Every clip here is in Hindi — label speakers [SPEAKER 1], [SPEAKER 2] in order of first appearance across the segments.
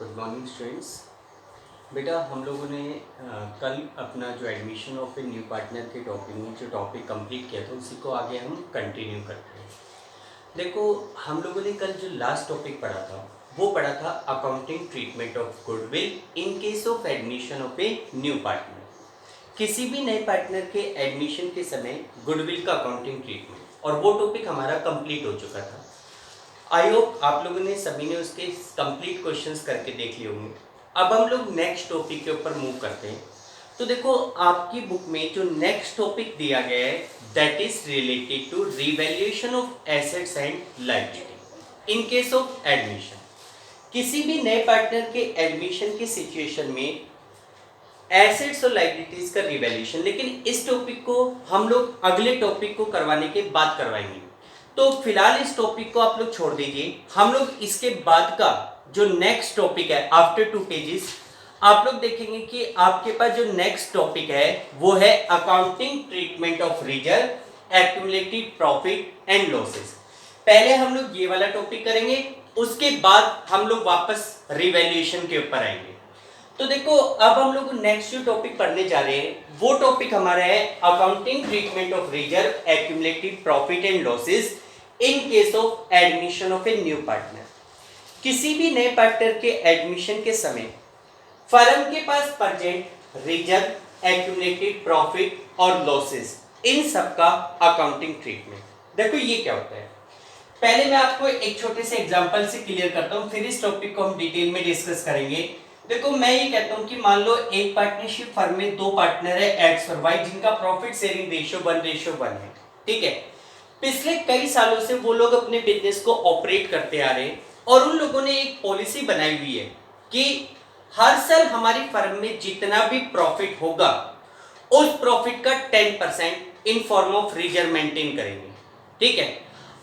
[SPEAKER 1] Good morning students. बेटा हम लोगों ने कल अपना जो admission of a new partner के टॉपिक में जो टॉपिक कंप्लीट किया था उसी को आगे हम कंटिन्यू करते हैं। देखो हम लोगों ने कल जो लास्ट टॉपिक पढ़ा था वो पढ़ा था accounting treatment of goodwill in case of admission of a new partner. किसी भी नए पार्टनर के एडमिशन के समय गुडविल का अकाउंटिंग ट्रीटमेंट, और वो टॉपिक हमारा कंप्लीट हो चुका था। आई होप आप लोगों ने सभी ने उसके कंप्लीट क्वेश्चंस करके देख लिए होंगे। अब हम लोग नेक्स्ट टॉपिक के ऊपर मूव करते हैं। तो देखो आपकी बुक में जो नेक्स्ट टॉपिक दिया गया है that is related to revaluation of assets and liability in case of admission. किसी भी नए पार्टनर के एडमिशन की सिचुएशन में एसेट्स और लायबिलिटीज का रिवैल्यूएशन, लेकिन इस टॉपिक को हम लोग अगले टॉपिक को करवाने के बाद करवाएंगे। तो फिलहाल इस टॉपिक को आप लोग छोड़ दीजिए। हम लोग इसके बाद का जो नेक्स्ट टॉपिक है आफ्टर 2 पेजेस आप लोग देखेंगे कि आपके पास जो नेक्स्ट टॉपिक है वो है accounting treatment of reserve, accumulated profit and losses. पहले हम लोग ये वाला टॉपिक करेंगे, उसके बाद हम लोग वापस रिवैल्यूएशन के ऊपर आएंगे। तो देखो अब हम लोग नेक्स्ट जो टॉपिक पढ़ने जा रहे हैं वो टॉपिक हमारा है accounting treatment of reserve, accumulated profit and losses in case of admission of a new partner. किसी भी नए पार्टनर के एडमिशन के समय फर्म के पास प्रेजेंट रिजर्व, एक्यूमुलेटेड प्रॉफिट और लॉसेस, इन सब का अकाउंटिंग ट्रीटमेंट। देखो ये क्या होता है, पहले मैं आपको एक छोटे से एग्जांपल से क्लियर करता हूं, फिर इस टॉपिक को हम डिटेल में डिस्कस करेंगे। देखो मैं ये कहता हूं कि मान लो एक पार्टनरशिप फर्म में 2 पार्टनर है एक्स और वाई, जिनका प्रॉफिट शेयरिंग रेशियो 1:1 है। ठीक है, पिछले कई सालों से वो लोग अपने बिजनेस को ऑपरेट करते आ रहे हैं और उन लोगों ने एक पॉलिसी बनाई हुई है कि हर साल हमारी फर्म में जितना भी प्रॉफिट होगा उस प्रॉफिट का 10% in form of reserve maintain करेंगे। ठीक है,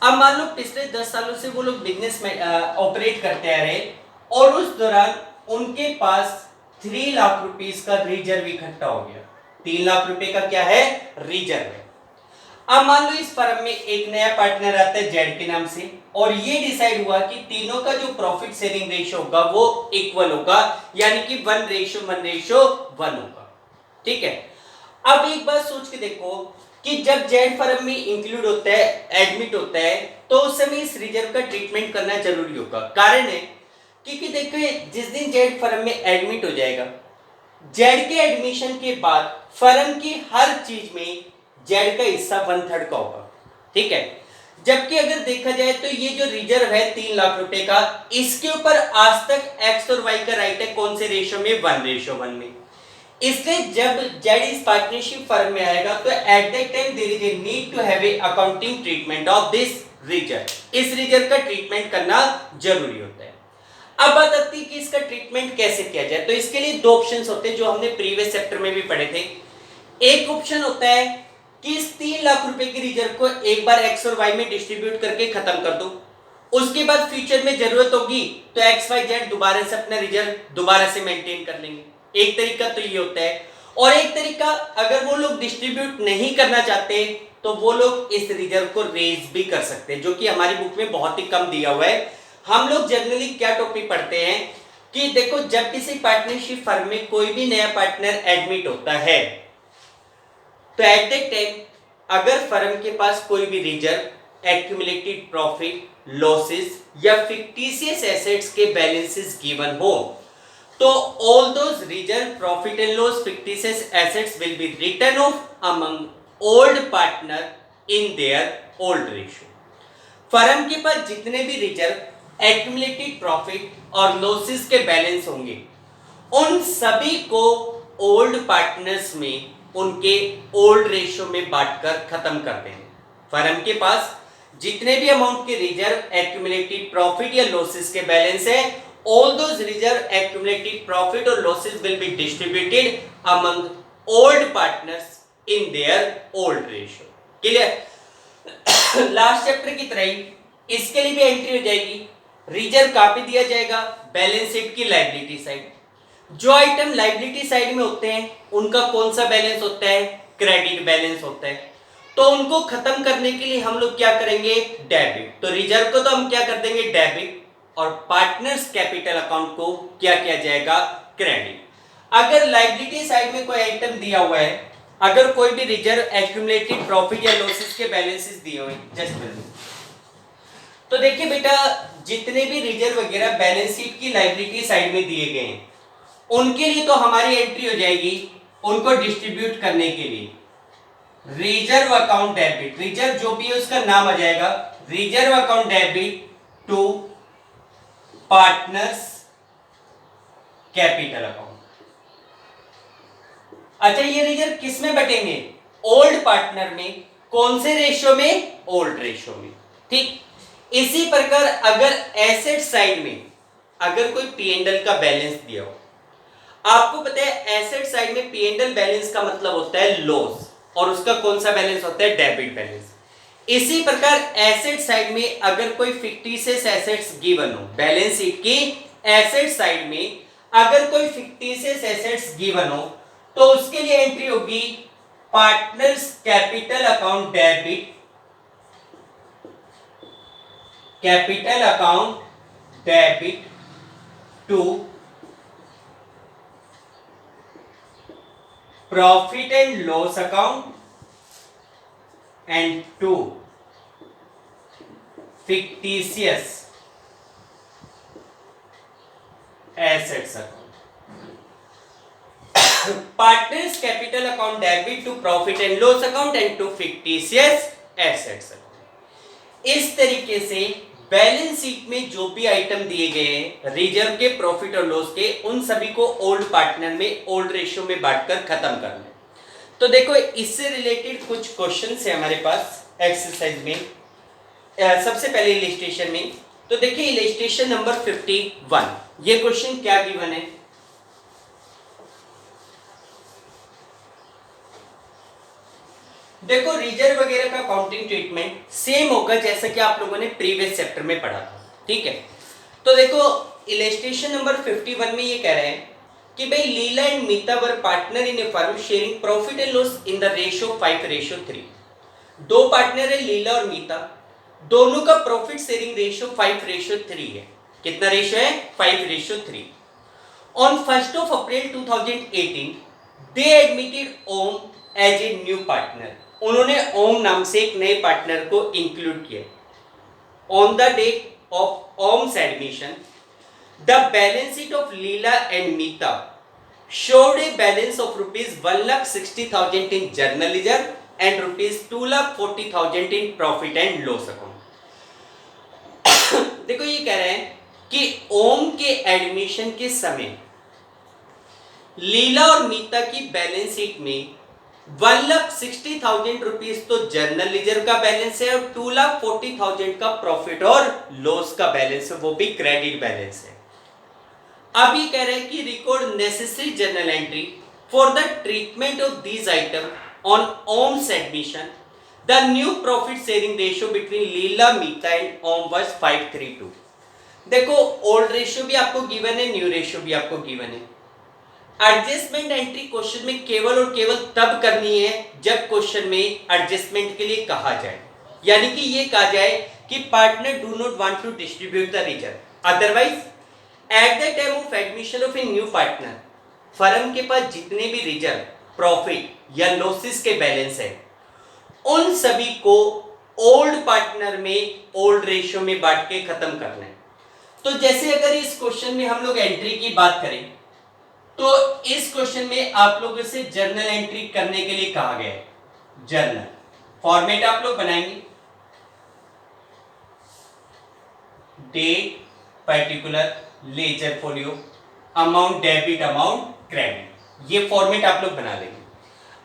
[SPEAKER 1] अब मान लो पिछले 10 सालों से वो लोग बिजनेस में ऑपरेट करते आ रहे हैं और उस दौरान उनके पास 3 लाख रुपीस का रिजर्व इकट्ठा हो गया। 3 लाख रुपए का क्या है, रिजर्व है। अब मान लो इस फर्म में एक नया पार्टनर आता है जेड के नाम से, और ये डिसाइड हुआ कि तीनों का जो प्रॉफिट शेयरिंग रेशियो होगा वो इक्वल होगा, यानी कि 1:1 होगा। ठीक है, अब एक बात सोच के देखो कि जब जेड फर्म में इंक्लूड होता है, एडमिट होता है, तो उस समय इस रिजर्व का ट्रीटमेंट करना जरूरी होगा। कारण है क्योंकि देखिए जिस दिन जेड फर्म में एडमिट हो जाएगा, जेड के एडमिशन के बाद फर्म की हर चीज में जेड का हिस्सा 1/3 का होगा। ठीक है, जबकि अगर देखा जाए तो ये जो रिजर्व है 3 लाख रुपए का, इसके ऊपर आज तक एक्स और वाई का राइट है कौन से रेशियो में, 1:1 में। इसलिए जब जेड इस पार्टनरशिप फर्म में आएगा तो at that time there is a need to have a accounting treatment of this reserve. इस रिजर्व का ट्रीटमेंट करना जरूरी होता है। अब बात आती है कि इसका ट्रीटमेंट कैसे किया जाए। तो इसके लिए 2 ऑप्शंस होते हैं जो हमने प्रीवियस चैप्टर में भी पढ़े थे। एक ऑप्शन होता है कि इस 3 लाख रुपए की रिजर्व को एक बार एक्स और वाई में डिस्ट्रीब्यूट करके खत्म कर दो, उसके बाद फ्यूचर में जरूरत होगी तो एक्स वाई जेड दोबारा से अपना रिजर्व दोबारा से मेंटेन कर लेंगे। एक तरीका तो ये होता है, और एक तरीका अगर वो लोग डिस्ट्रीब्यूट नहीं करना चाहते तो वो लोग इस रिजर्व को रेज भी कर सकते हैं, जो कि हमारी बुक में बहुत ही कम दिया हुआ है। हम लोग जनरली क्या टॉपिक पढ़ते हैं कि देखो जब किसी पार्टनरशिप फर्म में कोई भी नया पार्टनर एडमिट होता है तो एट दैट टाइम अगर फर्म के पास कोई भी रिजर्व, एक्यूमुलेटेड प्रॉफिट, लॉसेस या फिक्टिशियस एसेट्स के बैलेंसेस गिवन हो तो all those reserve, profit and loss, fictitious assets will be written off among old partner in their old ratio. Firm के पास जितने भी रिजर्व, एक्यूमुलेटेड प्रॉफिट और लॉसेस के बैलेंस होंगे उन सभी को ओल्ड पार्टनर्स में उनके ओल्ड रेशियो में बांटकर खत्म कर देंगे। फर्म के पास जितने भी अमाउंट के रिजर्व, एक्यूमुलेटेड प्रॉफिट या लॉसेस के बैलेंस है, all those reserve, accumulated profit और losses will be distributed among old partners in their old ratio. Clear? Last chapter की तरह ही इसके लिए भी एंट्री हो जाएगी। रिजर्व कहां पे दिया जाएगा, बैलेंस शीट की लायबिलिटी साइड। जो आइटम लायबिलिटी साइड में होते हैं उनका कौन सा बैलेंस होता है, क्रेडिट बैलेंस होता है। तो उनको खत्म करने के लिए हम लोग क्या करेंगे, डेबिट। तो रिजर्व को तो हम क्या कर देंगे, डेबिट। और पार्टनर्स कैपिटल अकाउंट को क्या किया जाएगा, क्रेडिट। अगर लायबिलिटी साइड में कोई आइटम दिया हुआ है, अगर कोई भी रिजर्व, एक्यूमुलेटेड प्रॉफिट या लॉसेस के बैलेंसेस दिए हुए जस्ट तो देखिए बेटा, जितने भी रिजर्व वगैरह बैलेंस शीट की लायबिलिटी साइड में दिए गए हैं उनके लिए तो हमारी एंट्री हो जाएगी उनको डिस्ट्रीब्यूट करने के लिए रिजर्व अकाउंट डेबिट, रिजर्व जो भी है उसका नाम आ जाएगा reserve account debit to partners capital account. अच्छा, ये रिजर्व किस में बटेंगे, ओल्ड पार्टनर में। कौन से रेशियो में, ओल्ड रेशियो में। ठीक, इसी प्रकार अगर एसेट साइड में अगर कोई पी&एल का बैलेंस दिया हो, आपको पता है एसेट साइड में पी&एल बैलेंस का मतलब होता है लॉस और उसका कौन सा बैलेंस होता है, डेबिट बैलेंस। इसी प्रकार एसेट साइड में अगर कोई फिक्टिशियस एसेट्स गिवन हो, बैलेंस शीट की एसेट साइड में अगर कोई फिक्टिशियस एसेट्स गिवन हो तो उसके लिए एंट्री होगी partners capital account debit, capital account debit to profit and loss account and to fictitious assets account. Partners capital account debit to profit and loss account and to fictitious assets account. इस तरीके से बैलेंस शीट में जो भी आइटम दिए गए हैं रिजर्व के, प्रॉफिट और लॉस के, उन सभी को ओल्ड पार्टनर में, ओल्ड रेशियो में बांटकर खत्म करना है। तो देखो, इससे रिलेटेड कुछ क्वेश्चंस है हमारे पास एक्सरसाइज में। सबसे पहले इलस्ट्रेशन में, तो देखिए इलस्ट्रेशन नंबर 51, ये क्वेश्चन क्या गिवन है, देखो रिजर्व वगैरह का अकाउंटिंग ट्रीटमेंट सेम होगा जैसा कि आप लोगों ने प्रीवियस चैप्टर में पढ़ा था। ठीक है, तो देखो इलस्ट्रेशन नंबर 51 में ये कह रहे हैं कि भाई Leela and Meeta were partner in a firm sharing profit and loss in the ratio 5:3। दो पार्टनर है लीला और मीता, दोनों का प्रॉफिट शेयरिंग रेशियो 5:3 है। कितना रेशियो है, 5:3। On 1 April 2018 they admitted Om as a new partner, उन्होंने ओम नाम से एक नए पार्टनर को इंक्लूड किया। On the date of Om's admission the balance sheet of Leela and Meeta showed a balance of rupees 1,60,000 in journal ledger and rupees 2,40,000 in profit and loss account. देखो ये कह रहे हैं कि ओम के एडमिशन के समय लीला और मीता की बैलेंस शीट में 1,60,000 रुपीज तो जर्नल लीजर का बैलेंस है और 2,40,000 का प्रॉफिट और लॉस का बैलेंस है, वो भी क्रेडिट बैलेंस है। अब ये कह रहे हैं कि record necessary journal entry for the treatment of these item on Om's admission. The new profit sharing ratio between Leela Meeta and Om was 5:3। देखो ओल्ड रेशियो भी आपको गिवन है, न्यू रेशियो भी आपको गिवन है। एडजस्टमेंट एंट्री क्वेश्चन में केवल और केवल तब करनी है जब क्वेश्चन में एडजस्टमेंट के लिए कहा जाए, यानी कि ये कहा जाए कि partner do not want to distribute the reserve. Otherwise at the time of admission of a new partner firm के पास जितने भी रिजर्व, प्रॉफिट या लॉसेस के बैलेंस है उन सभी को ओल्ड पार्टनर में, ओल्ड रेशियो में बांट के खत्म करना है। तो जैसे अगर इस क्वेश्चन में हम लोग एंट्री की बात करें तो इस क्वेश्चन में आप लोगों से जर्नल एंट्री करने के लिए कहा गया है। जर्नल फॉर्मेट आप लोग बनाएंगे, date, particular, ledger folio, amount debit, amount credit, ये फॉर्मेट आप लोग बना लेंगे।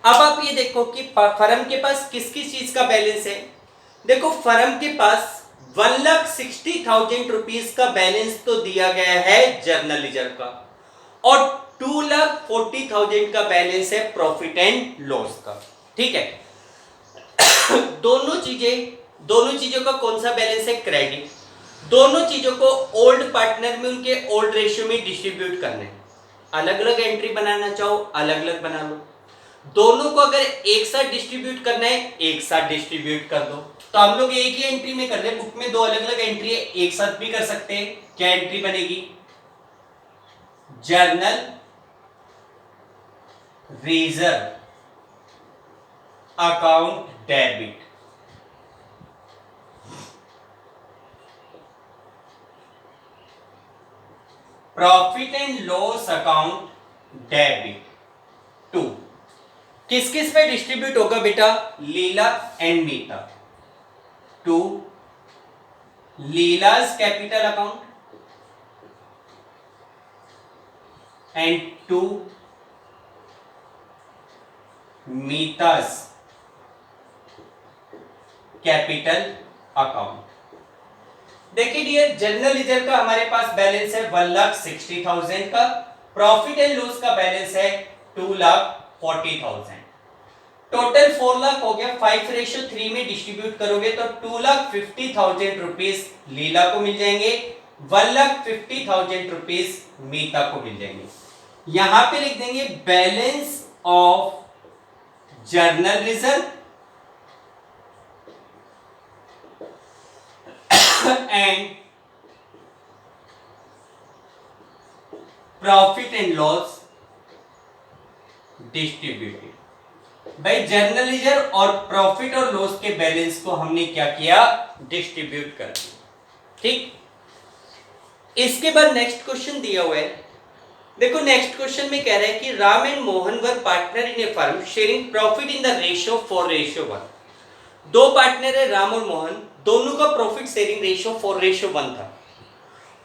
[SPEAKER 1] अब आप ये देखो कि फर्म के पास किस किस चीज का बैलेंस है। देखो फर्म के पास 1,60,000 रुपीज का बैलेंस तो दिया गया है जर्नल लीजर का और 2,40,000 का बैलेंस है प्रॉफिट एंड लॉस का। ठीक है, दोनों चीजों का कौन सा बैलेंस है, क्रेडिट। दोनों चीजों को ओल्ड पार्टनर में उनके ओल्ड रेशियो में डिस्ट्रीब्यूट करना है। अलग अलग एंट्री बनाना चाहो अलग अलग बना लो, दोनों को अगर एक साथ डिस्ट्रीब्यूट करना है एक साथ डिस्ट्रीब्यूट कर दो। तो हम लोग एक ही एंट्री में कर रहे हैं, बुक में दो अलग अलग एंट्री है, एक साथ भी कर सकते हैं। क्या एंट्री बनेगी? Journal reserve account debit. Profit and loss account debit to किस किस पे डिस्ट्रीब्यूट होगा बेटा? Leela and Meeta to Leela's capital account and to Meeta's capital account. देखिए डियर, जनरल रिजर्व का हमारे पास बैलेंस है 1,60,000 का, प्रॉफिट एंड लॉस का बैलेंस है 2,40,000, टोटल 4 लाख हो गया। 5:3 में डिस्ट्रीब्यूट करोगे तो 2,50,000 रुपीज लीला को मिल जाएंगे, 1,50,000 रुपीज मीता को मिल जाएंगे। यहां पे लिख देंगे balance of journal reserve and profit and loss distributed. भाई जर्नल रिजर्व और प्रॉफिट और लॉस के बैलेंस को हमने क्या किया? डिस्ट्रीब्यूट कर दिया। ठीक, इसके बाद नेक्स्ट क्वेश्चन दिया हुआ है। देखो नेक्स्ट क्वेश्चन में कह रहा है कि Ram and Mohan were partner in a firm sharing profit in the ratio 4:1। दो पार्टनर है राम और मोहन, दोनों का प्रॉफिट शेयरिंग रेशियो 4:1 था।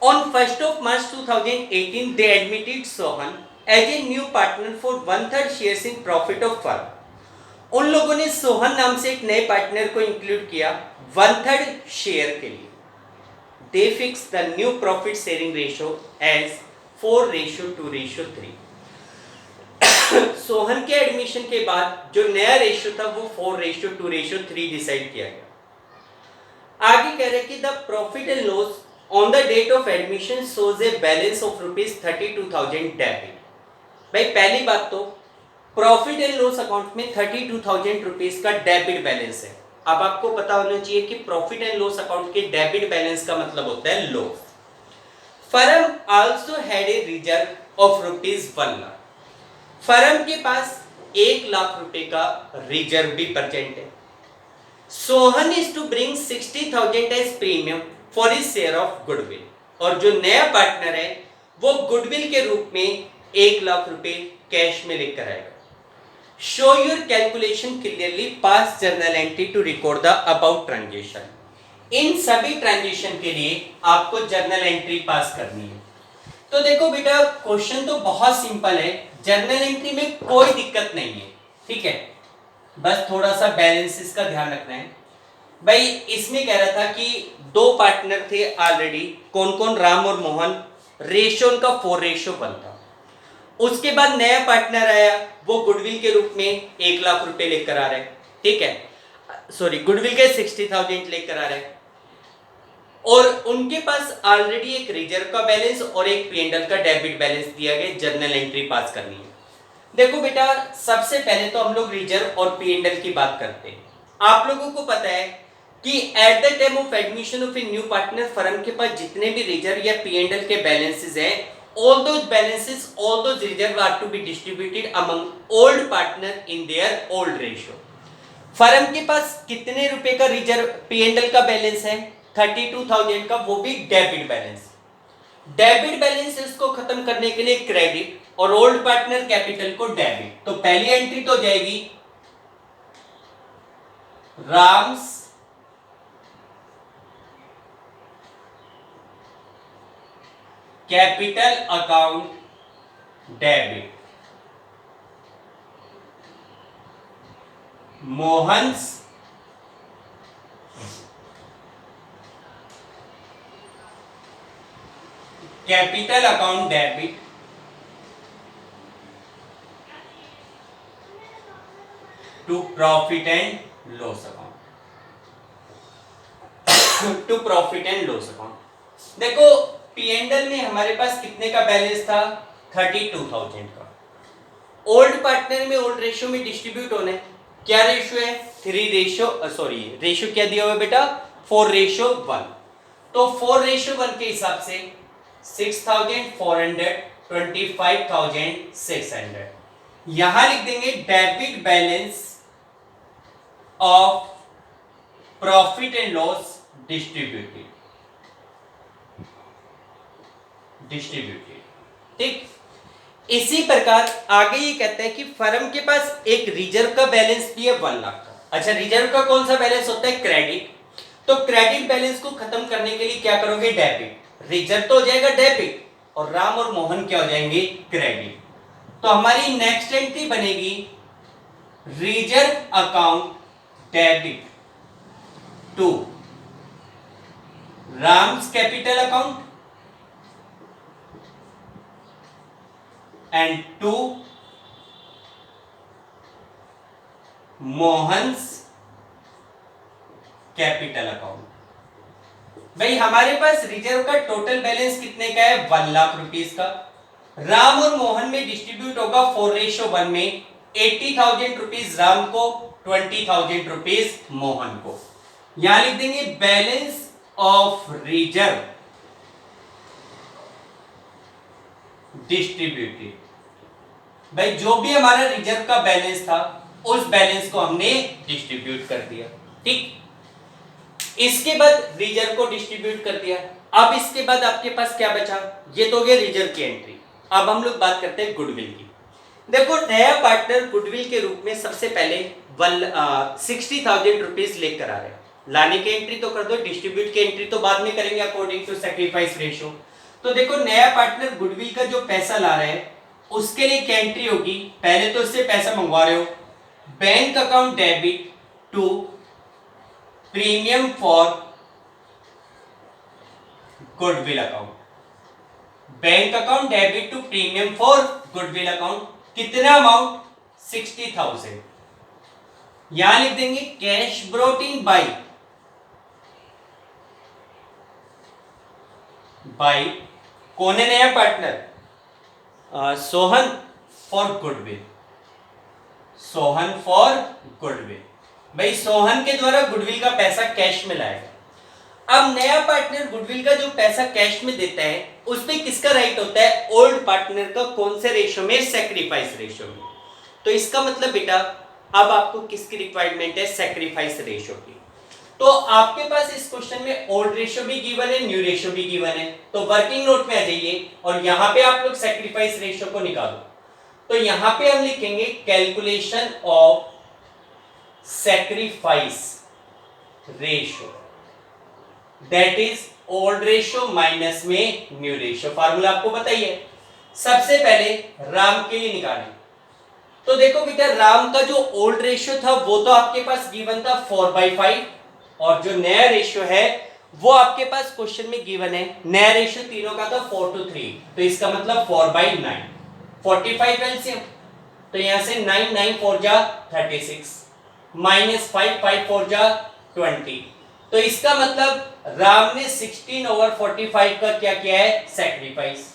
[SPEAKER 1] On 1st of March 2018, they admitted Sohan as a new partner for 1/3 shares in profit of firm. उन लोगों ने सोहन नाम से एक नए पार्टनर को इंक्लूड किया 1/3 शेयर के लिए। They fixed the new profit sharing ratio as 4:2:3. Sohan के एडमिशन के बाद जो नया रेशियो था वो 4:2:3 डिसाइड किया गया। आगे कह रहे कि the profit and loss on the date of admission shows a balance of ₹32,000 debit. भाई पहली बात तो प्रॉफिट एंड लॉस अकाउंट में 32,000 रुपीज का डेबिट बैलेंस है। अब आपको पता होना चाहिए कि प्रॉफिट एंड लॉस अकाउंट के डेबिट बैलेंस का मतलब होता है loss. Firm also had a reserve of ₹1 lakh. Firm के पास 1 लाख रुपए का रिजर्व भी प्रेजेंट है। Sohan is to bring 60,000 as premium for his share of goodwill, और जो नया पार्टनर है वो गुडविल के रूप में 1 लाख रुपए कैश में लेकर आएगा। Show your calculation clearly, pass journal entry to record the about transaction. इन सभी ट्रांजेक्शन के लिए आपको जर्नल एंट्री पास करनी है। तो देखो बेटा क्वेश्चन तो बहुत सिंपल है, जर्नल एंट्री में कोई दिक्कत नहीं है, ठीक है, बस थोड़ा सा बैलेंसेस का ध्यान रखना है। भाई इसमें कह रहा था कि दो पार्टनर थे ऑलरेडी, कौन कौन? राम और मोहन, रेशियो उनका 4:1 था। उसके बाद नया पार्टनर आया, वो गुडविल के रूप में 1 लाख रुपए लेकर आ रहे हैं, ठीक है, सॉरी गुडविल के 60,000 लेकर आ रहे हैं, और उनके पास ऑलरेडी एक रिजर्व का बैलेंस और एक P&L का डेबिट बैलेंस दिया गया, जर्नल एंट्री पास करनी है। देखो बेटा सबसे पहले तो हम लोग रिजर्व और P&L की बात करते हैं। आप लोगों को पता है कि eight the time of admission of a new partner firm के पास जितने भी रिजर्व या P&L के बैलेंसेस हैं, all those balances, all those reserves are to be distributed among old partner in their old ratio. Firm के पास कितने रुपए का रिजर्व P&L का बैलेंस है? 32,000 का, वो भी डेबिट बैलेंस। डेबिट बैलेंस इसको खत्म करने के लिए क्रेडिट और ओल्ड पार्टनर कैपिटल को डेबिट। तो पहली एंट्री तो जाएगी Ram's capital account debit, Mohan's capital account debit to profit and loss account, to profit and loss account. देखो P&L में हमारे पास कितने का बैलेंस था? 32,000 का, ओल्ड पार्टनर में ओल्ड रेशियो में डिस्ट्रीब्यूट होना है। क्या रेशियो है? 3 रेशियो क्या दिया हुआ है बेटा? 4:1। तो 4:1 के हिसाब से 6,400, 25,600 यहां लिख देंगे debit balance of profit and loss distributed. ठीक। इसी प्रकार आगे ये कहता है कि फर्म के पास एक रिजर्व का बैलेंस भी है 1 लाख का। अच्छा, रिजर्व का कौन सा बैलेंस होता है? क्रेडिट। तो क्रेडिट बैलेंस को खत्म करने के लिए क्या करोगे? डेबिट। रिजर्व तो हो जाएगा डेबिट और राम और मोहन क्या हो जाएंगे? क्रेडिट। तो हमारी नेक्स्ट एंट्री बनेगी reserve account debit to Ram's capital account and to Mohan's capital account. भाई हमारे पास रिजर्व का टोटल बैलेंस कितने का है? 1 लाख रुपीस का। राम और मोहन में डिस्ट्रीब्यूट होगा 4:1 में 80,000 रुपीज राम को, 20,000 रुपीज मोहन को। यहां लिख देंगे बैलेंस ऑफ रिजर्व डिस्ट्रीब्यूटेड। भाई जो भी हमारा रिजर्व का बैलेंस था उस बैलेंस को हमने डिस्ट्रीब्यूट कर दिया। ठीक, इसके बाद रिजर्व को डिस्ट्रीब्यूट कर दिया। अब इसके बाद आपके पास क्या बचा? ये तो हो गया रिजर्व की एंट्री। अब हम लोग बात करते हैं गुडविल की। देखो, नया पार्टनर गुडविल के रूप में सबसे पहले 60,000 रुपीज लेकर आ रहे हैं। लाने की एंट्री तो कर दो, डिस्ट्रीब्यूट की एंट्री तो बाद में करेंगे अकॉर्डिंग टू सैक्रिफाइस रेशियो। तो देखो, नया पार्टनर गुडविल का जो पैसा ला रहा है उसके लिए क्या एंट्री होगी? पहले तो इससे पैसा मंगवा रहे हो, bank account debit to premium for goodwill account. Bank account debit to premium for goodwill account. कितना अमाउंट? 60,000। यहां लिख देंगे कैश ब्रॉट इन बाय कौन है नया partner? Sohan for goodwill. Sohan for goodwill. भाई सोहन के द्वारा गुडविल का पैसा कैश में लाएगा। अब नया पार्टनर गुडविल का जो पैसा कैश में देता है उसमें किसका राइट होता है? ओल्ड पार्टनर का। कौन से रेशियो में? सैक्रिफाइस रेशियो में। तो इसका मतलब बेटा अब आपको किसकी रिक्वायरमेंट है? सैक्रिफाइस रेशियो की। तो आपके पास इस क्वेश्चन में ओल्ड रेशियो भी गिवन है, न्यू रेशियो भी गिवन है। तो वर्किंग नोट में आ जाइए और यहां पे आप लोग सैक्रिफाइस रेशियो को निकालो। तो यहां पे हम लिखेंगे calculation of sacrifice ratio, that is old ratio minus में न्यू रेशियो। फार्मूला आपको बताइए। सबसे पहले राम के लिए निकालें। तो देखो बेटा, राम का जो ओल्ड रेशियो था वो तो आपके पास गिवन था 4/5 और जो नया रेशियो है वो आपके पास क्वेश्चन में गिवन है। नया रेशियो तीनों का था 4:3, तो इसका मतलब 4/9। 45 एलसीएम, तो यहां से 9 9 4 जा 36 माइनस 5 5 4 जा 20। तो इसका मतलब राम ने 16/45 का क्या किया है? सैक्रिफाइस।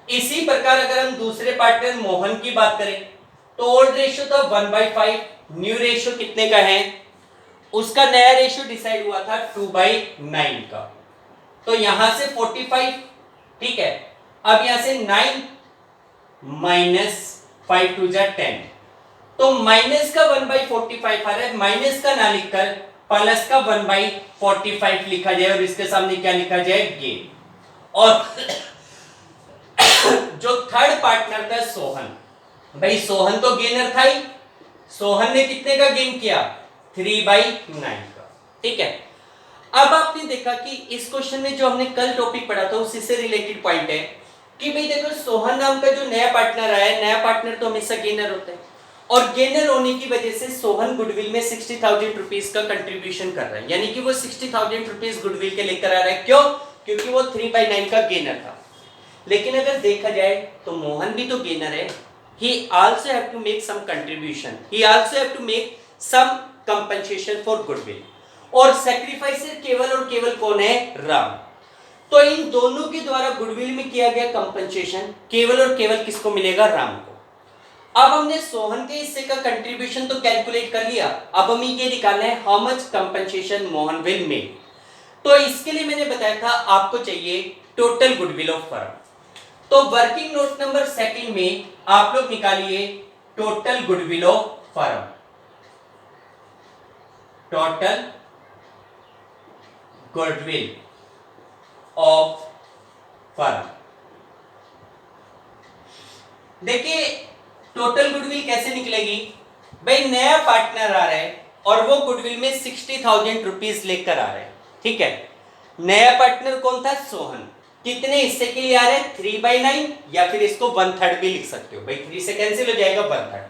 [SPEAKER 1] इसी प्रकार अगर हम दूसरे पार्टनर मोहन की बात करें तो ओल्ड रेशियो था 1/5, न्यू रेशियो कितने का है? उसका नया रेशियो डिसाइड हुआ था 2/9 का। तो यहां से 45, ठीक है। अब यहां से 9 माइनस 5 2 जा 10, तो माइनस का 1/45 आ रहा है। माइनस का ना लिखकर प्लस का 1/45 लिखा जाए और इसके सामने क्या लिखा जाए? गेन। और जो थर्ड पार्टनर था सोहन, भाई सोहन तो गेनर था ही। सोहन ने कितने का गेन किया? 3/9 का। ठीक है। अब आपने देखा कि इस क्वेश्चन में जो हमने कल टॉपिक पढ़ा था उसी से रिलेटेड पॉइंट है कि भाई देखो, सोहन नाम का जो नया पार्टनर आया है, नया पार्टनर तो हमेशा गेनर होता है और गेनर होने की वजह से सोहन गुडविल में 60,000 रुपीज का कंट्रीब्यूशन कर रहा है। यानी कि वो 60,000 रुपीज गुडविल के लेकर आ रहा है। क्यों? क्योंकि वो 3/9 का गेनर था। लेकिन अगर देखा जाए तो मोहन भी तो गेनर है। He also have to make some contribution. He also have to make some compensation for goodwill. और सैक्रिफाइसर केवल और केवल कौन है? राम। तो इन दोनों के द्वारा गुडविल में किया गया कंपनसेशन केवल और केवल किसको मिलेगा? राम को। अब हमने सोहन के हिस्से का कंट्रीब्यूशन तो कैलकुलेट कर लिया, अब हमें ये निकालना है how much compensation Mohan will make. तो इसके लिए मैंने बताया था आपको चाहिए टोटल गुडविल ऑफ फर्म। तो वर्किंग नोट नंबर सेकंड में आप लोग निकालिए total goodwill of firm. Total goodwill of firm. देखिए टोटल गुडविल कैसे निकलेगी भाई, नया पार्टनर आ रहा है और वो गुडविल में 60,000 रुपीज लेकर आ रहा है, ठीक है। नया पार्टनर कौन था? सोहन। कितने हिस्से के लिए आ रहे हैं? 3/9 या फिर इसको 1/3 भी लिख सकते हो भाई, 3 से कैंसिल हो जाएगा 1/3।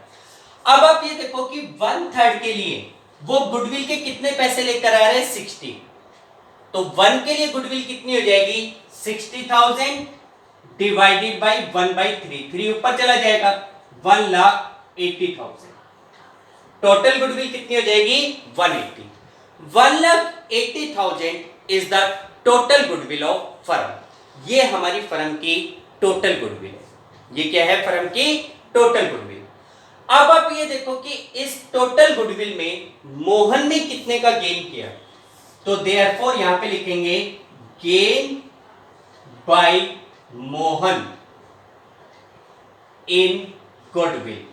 [SPEAKER 1] अब आप ये देखो कि 1/3 के लिए वो गुडविल के कितने पैसे लेकर आ रहे हैं? 60। तो 1 के लिए गुडविल कितनी हो जाएगी? 60,000 डिवाइडेड बाई 1/3, 3 ऊपर चला जाएगा, 1,80,000। टोटल गुडविल कितनी हो जाएगी? 180। 1,80,000 is the total goodwill of firm. ये हमारी फर्म की टोटल गुडविल है। ये क्या है? फर्म की टोटल गुडविल। अब आप ये देखो कि इस टोटल गुडविल में मोहन ने कितने का गेन किया, तो देयरफॉर यहां पे लिखेंगे gain by Mohan in goodwill.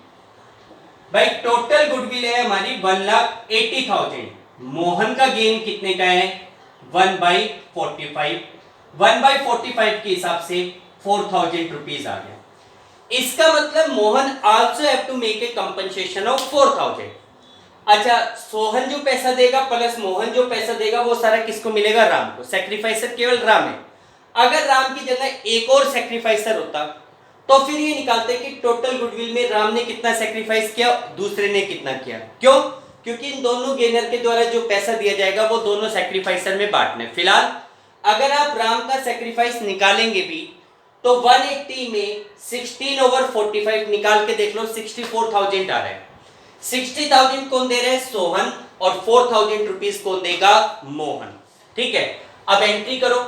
[SPEAKER 1] भाई टोटल गुडविल है हमारी 1,80,000, मोहन का गेन कितने का है? 1/45। 1/45 के हिसाब से 4,000 रुपीज आ गया। इसका मतलब Mohan also have to make a compensation of 4,000। अच्छा, सोहन जो पैसा देगा प्लस मोहन जो पैसा देगा वो सारा किसको मिलेगा? राम को। सैक्रिफाइसर केवल राम है। अगर राम की जगह एक और सैक्रिफाइसर होता तो फिर ये निकालते कि टोटल गुडविल में राम ने कितना सैक्रिफाइस किया, दूसरे ने कितना किया। क्यों? क्योंकि इन दोनों गेनर के द्वारा जो पैसा दिया जाएगा वो दोनों सैक्रिफाइसर में बांटना है। फिलहाल अगर आप राम का सैक्रिफाइस निकालेंगे भी तो 180 में 16/45 निकाल के देख लो, 64,000 आ रहा है। 60,000 कौन दे रहे हैं? सोहन। और 4,000 रुपीज कौन देगा? मोहन। ठीक है, अब एंट्री करो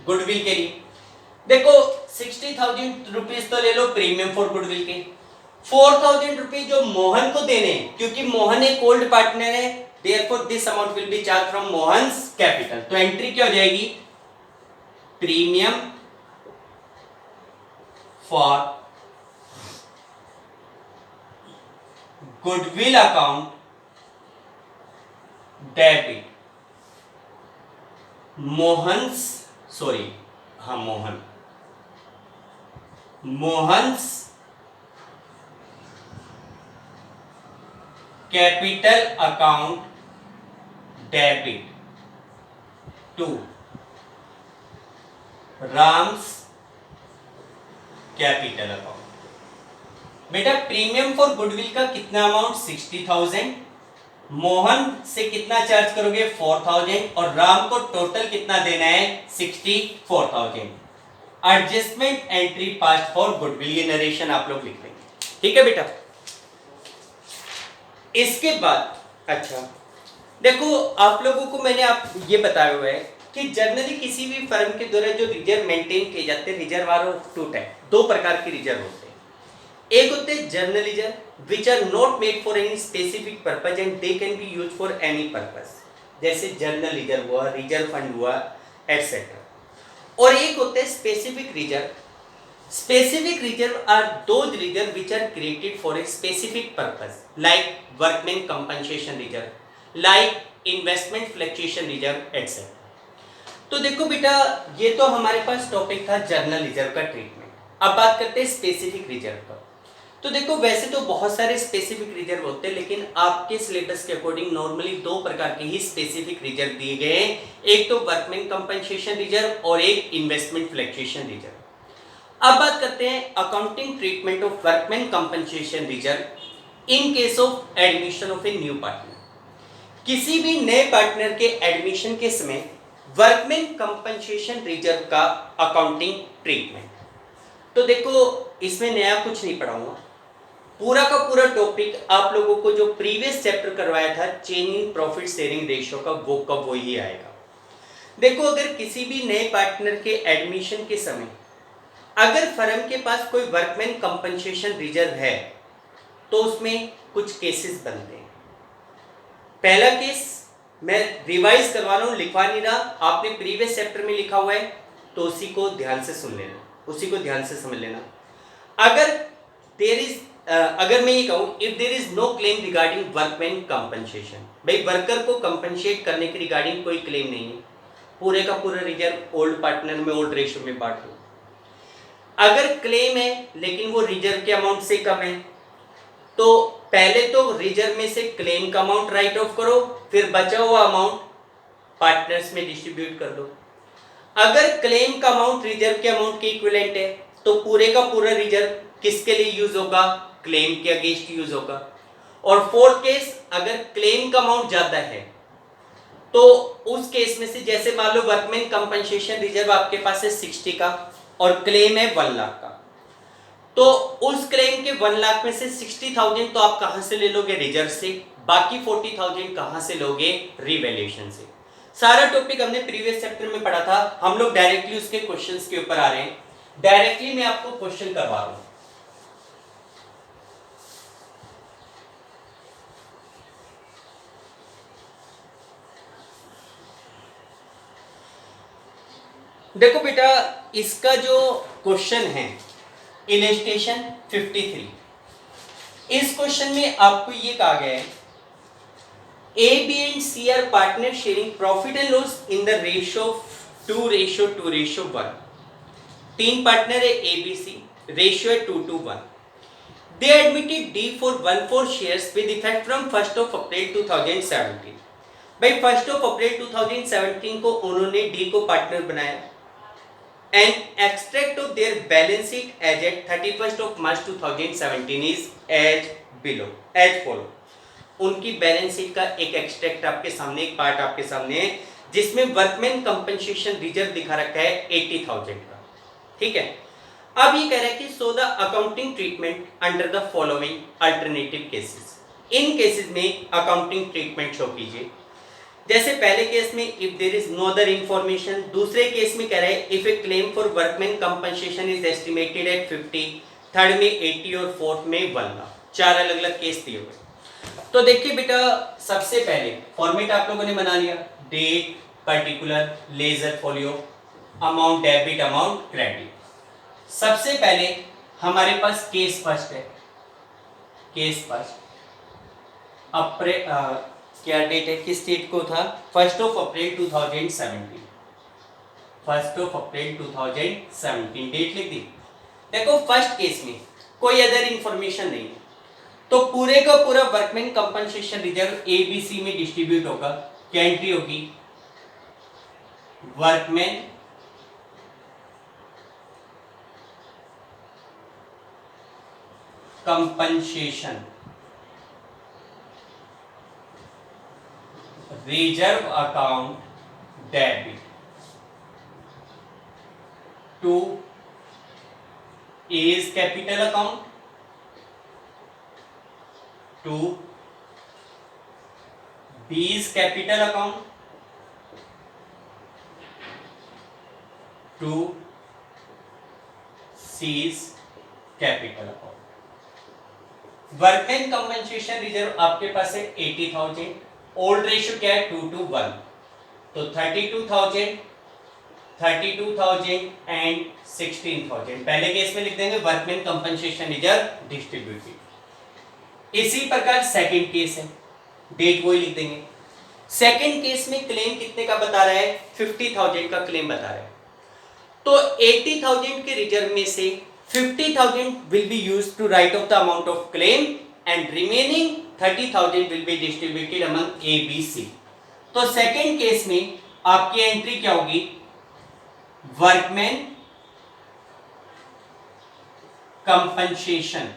[SPEAKER 1] गुडविल के लिए। देखो 60,000 रुपीज तो ले लो प्रीमियम फॉर गुडविल के, 4,000 रुपीज जो मोहन को देने हैं, क्योंकि मोहन एक ओल्ड पार्टनर है, therefore this amount will be charge from Mohan's capital. तो एंट्री क्या हो जाएगी? Premium for goodwill account debit Mohan's, sorry हाँ Mohan's capital account debit to Ram's capital account. बेटा प्रीमियम फॉर गुडविल का कितना अमाउंट? 60,000। मोहन से कितना चार्ज करोगे? 4,000। और राम को टोटल कितना देना है? 64,000। Adjustment entry past for goodwill, ये नरेशन आप लोग लिख लेंगे, ठीक है बेटा। इसके बाद अच्छा देखो, आप लोगों को मैंने आप ये बताया हुआ है कि जनरली किसी भी फर्म के द्वारा जो रिजर्व मेंटेन किए जाते हैं, reserve are of two type, दो प्रकार के रिजर्व होते हैं। एक होते हैं general reserve which are not made for any specific purpose and they can be use for any purpose, जैसे जर्नल रिजर्व हुआ, रिजर्व फंड हुआ, एटसेट्रा। और एक होते हैं specific reserve. Specific reserve are those reserve which are created for a specific purpose, like workman compensation reserve, like investment fluctuation reserve, etcetera. तो देखो बेटा, ये तो हमारे पास टॉपिक था जर्नल रिजर्व का ट्रीटमेंट। अब बात करते हैं स्पेसिफिक रिजर्व का। तो देखो वैसे तो बहुत सारे स्पेसिफिक रिजर्व होते हैं, लेकिन आपके सिलेबस के अकॉर्डिंग नॉर्मली दो प्रकार के ही स्पेसिफिक रिजर्व दिए गए हैं, एक तो वर्कमैन कंपनसेशन रिजर्व और एक इन्वेस्टमेंट फ्लक्चुएशन रिजर्व। अब बात करते हैं accounting treatment of workman compensation reserve in case of admission of a new partner. किसी भी नए पार्टनर के एडमिशन के समय वर्कमैन कंपनसेशन रिजर्व का अकाउंटिंग ट्रीटमेंट। तो देखो इसमें नया कुछ नहीं पढ़ाऊंगा, पूरा का पूरा टॉपिक आप लोगों को जो प्रीवियस चैप्टर करवाया था change in profit sharing ratio का, वो ही आएगा। देखो अगर किसी भी नए पार्टनर के एडमिशन के समय अगर फर्म के पास कोई वर्कमैन कंपनसेशन रिजर्व है तो उसमें कुछ केसेस बनते हैं। पहला केस मैं रिवाइज करवा रहा हूँ, लिखवा नहीं रहा, आपने प्रीवियस चैप्टर में लिखा हुआ है तो उसी को ध्यान से सुन लेना, उसी को ध्यान से समझ लेना। अगर मैं ये कहूँ if there is no claim regarding workman compensation, भाई वर्कर को कंपनसेट करने के रिगार्डिंग कोई क्लेम नहीं है, पूरे का पूरा रिजर्व ओल्ड पार्टनर में ओल्ड रेशियो में बांट दो। अगर क्लेम है लेकिन वो रिजर्व के अमाउंट से कम है तो पहले तो रिजर्व में से क्लेम का अमाउंट राइट ऑफ करो, फिर बचा हुआ अमाउंट पार्टनर्स में डिस्ट्रीब्यूट कर दो। अगर क्लेम का अमाउंट रिजर्व के अमाउंट के इक्विवेलेंट है तो पूरे का पूरा रिजर्व किसके लिए यूज होगा, क्लेम के अगेंस्ट यूज होगा। और फोर्थ केस, अगर क्लेम का अमाउंट ज्यादा है तो उस केस में से जैसे मान लो वर्कमैन कंपनसेशन रिजर्व आपके पास है 60 का और क्लेम है 1 लाख का, तो उस क्लेम के 1 लाख में से 60,000 तो आप कहां से ले लोगे, रिजर्व से, बाकी 40,000 कहां से लोगे, रिवैल्यूएशन से। सारा टॉपिक हमने प्रीवियस चैप्टर में पढ़ा था, हम लोग डायरेक्टली उसके क्वेश्चंस के ऊपर आ रहे हैं। डायरेक्टली मैं आपको क्वेश्चन करवा रहा हूं। देखो बेटा, इसका जो क्वेश्चन है इलस्ट्रेशन 53, इस क्वेश्चन में आपको ये कहा गया है A B and C are partner sharing profit and loss in the ratio 2:1। तीन पार्टनर है ए बी सी, रेशियो है 2:1। They admitted D for 1/4 shares with effect from 1 April 2017। भाई 1 अप्रैल 2017 को उन्होंने डी को पार्टनर बनाया। And extract of their balance sheet as at 31 March 2017 is as follow. उनकी बैलेंस शीट का एक एक्सट्रैक्ट आपके सामने, एक पार्ट आपके सामने है जिसमें वर्कमैन कंपनसेशन रिजर्व दिखा रखा है 80,000 का, ठीक है। अब ये कह रहा है कि show the accounting treatment under the following alternative cases. इन केसेस में अकाउंटिंग ट्रीटमेंट शो कीजिए। जैसे पहले केस में if there is no other information, दूसरे केस में कह रहा है if a claim for workman compensation is estimated at 50, third में 80 और फोर्थ में 1 लाख। चार अलग अलग केस दिए हुए। तो देखिए बेटा, सबसे पहले फॉर्मेट आप लोगों ने बना लिया, date, particular, ledger folio, amount debit, amount credit. सबसे पहले हमारे पास केस फर्स्ट है, केस फर्स्ट क्या डेट है, किस डेट को था, 1 अप्रैल 2017, 1 अप्रैल 2017 डेट लिख दी। देखो फर्स्ट केस में कोई अदर इंफॉर्मेशन नहीं है तो पूरे का पूरा वर्कमैन कंपनसेशन रिजर्व एबीसी में डिस्ट्रीब्यूट होगा। क्या एंट्री होगी, workman compensation reserve account debit to A's capital account to B's capital account to C's capital account. Workman compensation reserve आपके पास है 80,000, ओल्ड रेशियो क्या है 2:1, तो 32,000 एंड 16,000 पहले केस में लिख देंगे वर्कमैन कंपनसेशन रिजर्व डिस्ट्रीब्यूटेड। इसी प्रकार सेकंड केस है, डेट वही लिख देंगे। सेकंड केस में क्लेम कितने का बता रहा है, 50,000 का क्लेम बता रहा है, तो 80,000 के रिजर्व में से 50,000 will be used to write off the amount of claim and remaining 30,000 will be distributed among A B C. तो सेकंड केस में आपकी एंट्री क्या होगी, workman compensation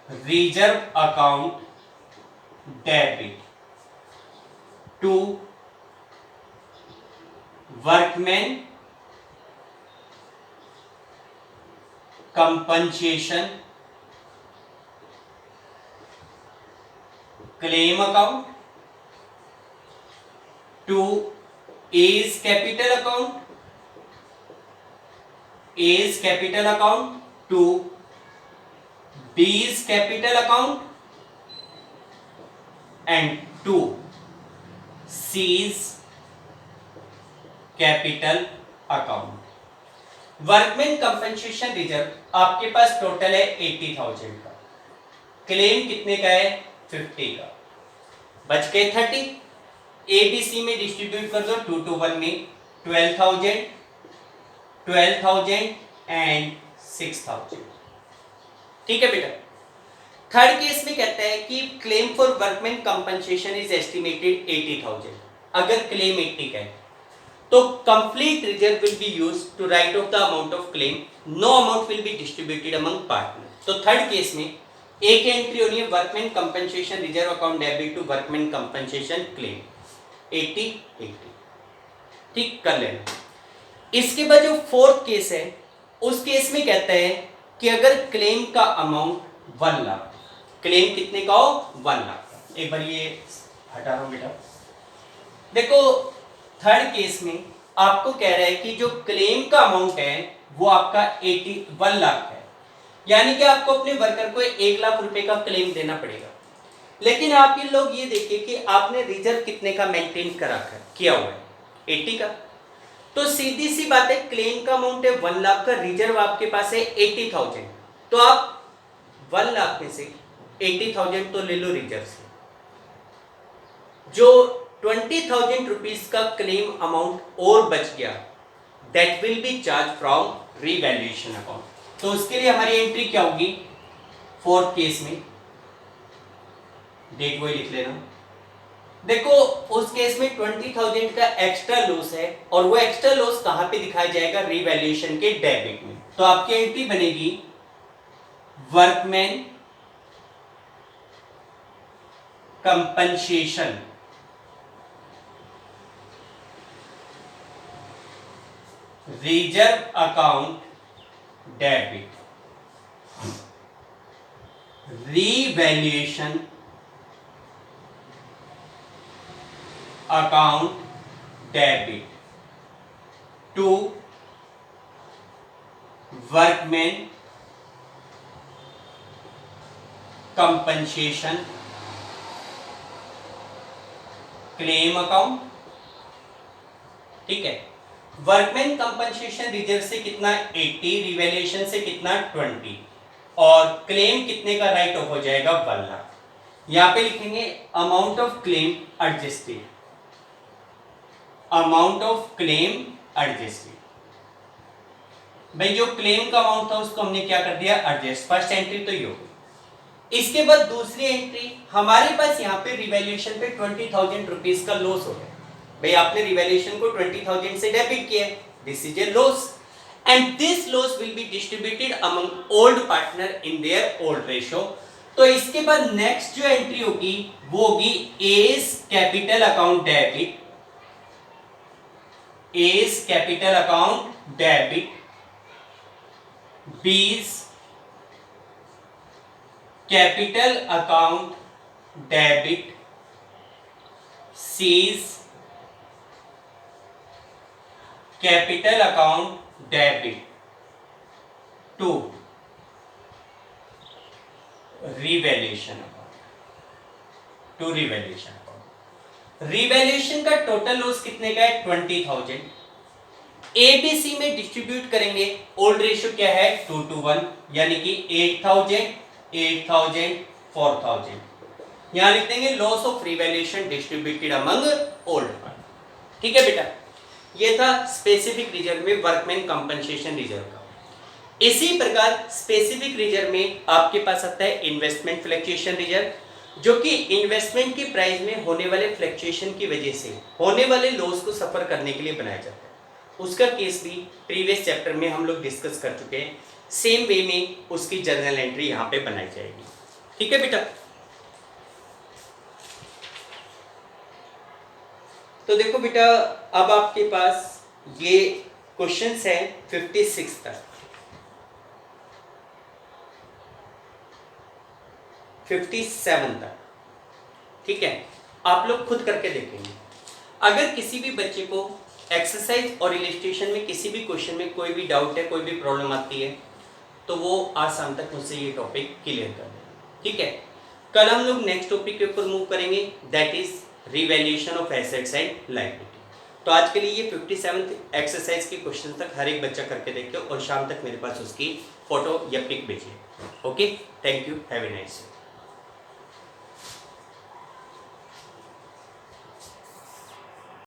[SPEAKER 1] reserve account debit to workman compensation claim account to A's capital account to B is capital account and 2 C is capital account. Workman compensation reserve आपके पास टोटल है 80,000 का, क्लेम कितने का है 50 का, बच गए 30। ABC में डिस्ट्रीब्यूट कर दो 2 to 1 में 12,000 एंड 6,000। ठीक है बेटा। थर्ड केस में कहता है कि claim for workman compensation is estimated 80,000। अगर क्लेम 80 का है तो complete reserve will be used to write off the amount of claim, no amount will be distributed among partner. तो थर्ड केस में एक एंट्री होनी है workman compensation reserve account debit to workman compensation claim 80। ठीक कर लेना। इसके बाद जो फोर्थ केस है उस केस में कहता है कि अगर क्लेम का अमाउंट 1 लाख, क्लेम कितने का हो 1 लाख का। एक बार ये हटा रहा हूं बेटा। देखो थर्ड केस में आपको कह रहा है कि जो क्लेम का अमाउंट है वो आपका 1 लाख है, यानी कि आपको अपने वर्कर को 1 लाख रुपए का क्लेम देना पड़ेगा। लेकिन आप ये लोग ये देखिए कि आपने रिजर्व कितने का मेंटेन करा कर किया हुआ है 80 का। तो सीधी सी बात है, क्लेम का अमाउंट है 1 लाख का, रिजर्व आपके पास है 80,000, तो आप 1 लाख में से 80,000 तो ले लो रिजर्व से। जो 20,000 रुपीज का क्लेम अमाउंट और बच गया that will be charge from revaluation account. तो उसके लिए हमारी एंट्री क्या होगी फोर्थ केस में, डेट वही लिख लेना। देखो उस केस में 20,000 का एक्स्ट्रा लॉस है और वो एक्स्ट्रा लॉस कहां पे दिखाया जाएगा, रीवैल्यूएशन के डेबिट में। तो आपकी एंट्री बनेगी workman compensation reserve account debit revaluation account debit to workman compensation claim account. ठीक है, वर्कमैन कंपनसेशन रिजर्व से कितना 80, रिवैल्यूएशन से कितना 20 और क्लेम कितने का राइट ऑफ हो जाएगा 1 लाख। यहां पे लिखेंगे amount of claim adjusted, amount of claim adjusted. भाई जो क्लेम का अमाउंट था उसको हमने क्या कर दिया एडजस्ट। फर्स्ट एंट्री तो ये होगी। इसके बाद दूसरी एंट्री हमारे पास यहाँ पे रिवैल्यूएशन पे 20,000 रुपीज का लॉस हो गया। भाई आपने रिवैल्यूएशन को 20,000 से डेबिट किया, this is a loss and this loss will be distributed among old partner in their old ratio. तो इसके बाद नेक्स्ट जो एंट्री होगी वो होगी A's capital account debit, A's capital account debit, B's capital account debit, C's capital account debit to revaluation account, to revaluation account. Revaluation का टोटल लॉस कितने का है 20,000। एबीसी में डिस्ट्रीब्यूट करेंगे, ओल्ड रेशियो क्या है 2 to 1, यानी कि 8,000 8,000 4,000। यहां लिख देंगे loss of revaluation distributed among old partner. ठीक है बेटा, ये था स्पेसिफिक रिजर्व में वर्कमैन कंपनसेशन रिजर्व का। इसी प्रकार स्पेसिफिक रिजर्व में आपके पास आता है इन्वेस्टमेंट फ्लक्चुएशन रिजर्व, जो कि इन्वेस्टमेंट की प्राइस में होने वाले फ्लक्चुएशन की वजह से होने वाले लॉस को सफर करने के लिए बनाया जाता है। उसका केस भी प्रीवियस चैप्टर में हम लोग डिस्कस कर चुके हैं। सेम वे में उसकी जर्नल एंट्री यहाँ पे बनाई जाएगी। ठीक है बेटा, तो देखो बेटा अब आपके पास ये क्वेश्चंस हैं 56 तक, 57 तक। ठीक है, आप लोग खुद करके देखेंगे। अगर किसी भी बच्चे को एक्सरसाइज और इलस्ट्रेशन में किसी भी क्वेश्चन में कोई भी डाउट है, कोई भी प्रॉब्लम आती है, तो वो आज शाम तक मुझसे ये टॉपिक क्लियर कर देना, ठीक है। कल हम लोग नेक्स्ट टॉपिक के ऊपर मूव करेंगे, that is revaluation of assets and liability. तो आज के लिए ये 57th एक्सरसाइज के क्वेश्चन तक हर एक बच्चा करके देखिए और शाम तक मेरे पास उसकी फोटो या पिक भेजिए। Okay, thank you, have a nice day.